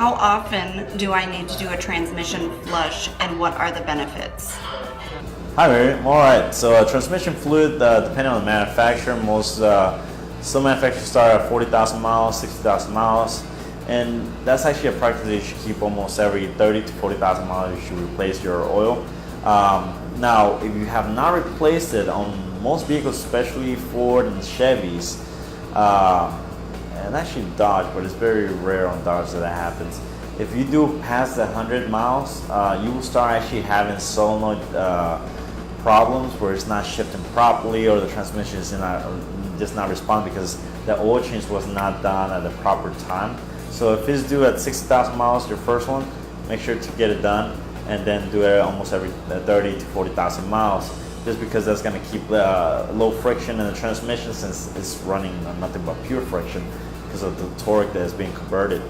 how often do I need to do a transmission flush, and what are the benefits? Hi Mary. Alright, so transmission fluid, depending on the manufacturer, some manufacturers start at 40,000 miles, 60,000 miles, and that's actually a practice that you should keep almost every 30 to 40,000 miles. You should replace your oil. Now, if you have not replaced it on most vehicles, especially Ford and Chevys, and actually Dodge, but it's very rare on Dodge that happens. If you do pass the 100 miles, you will start actually having solenoid problems where it's not shifting properly, or the transmission is just not responding because the oil change was not done at the proper time. So if it's due at 60,000 miles, your first one, make sure to get it done, and then do it almost every 30 to 40,000 miles, just because that's going to keep low friction in the transmission, since it's running on nothing but pure friction because of the torque that is being converted.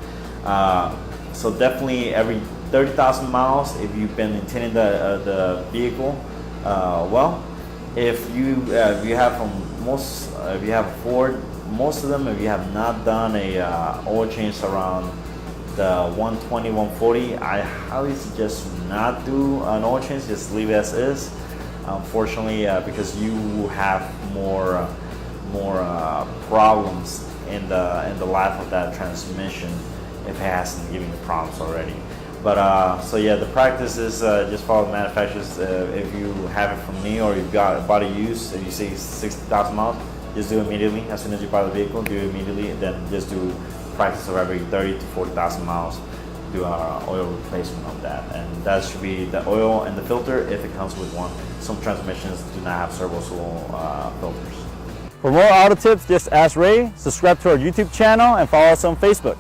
So definitely every 30,000 miles, if you've been maintaining the vehicle well. If you have if you have a Ford, most of them, if you have not done a oil change around the 120, 140, I highly suggest not do an oil change. Just leave it as is. Unfortunately, because you have more problems in the life of that transmission if it hasn't given you problems already. But so yeah, the practice is just follow the manufacturers. If you have it from me, or you've got body use, if you say 60,000 miles, just do it immediately. As soon as you buy the vehicle, do it immediately, and then just do practice of every 30 to 40,000 miles. Do an oil replacement of that, and that should be the oil and the filter if it comes with one. Some transmissions do not have servo filters. For more auto tips, just ask Ray, subscribe to our YouTube channel, and follow us on Facebook.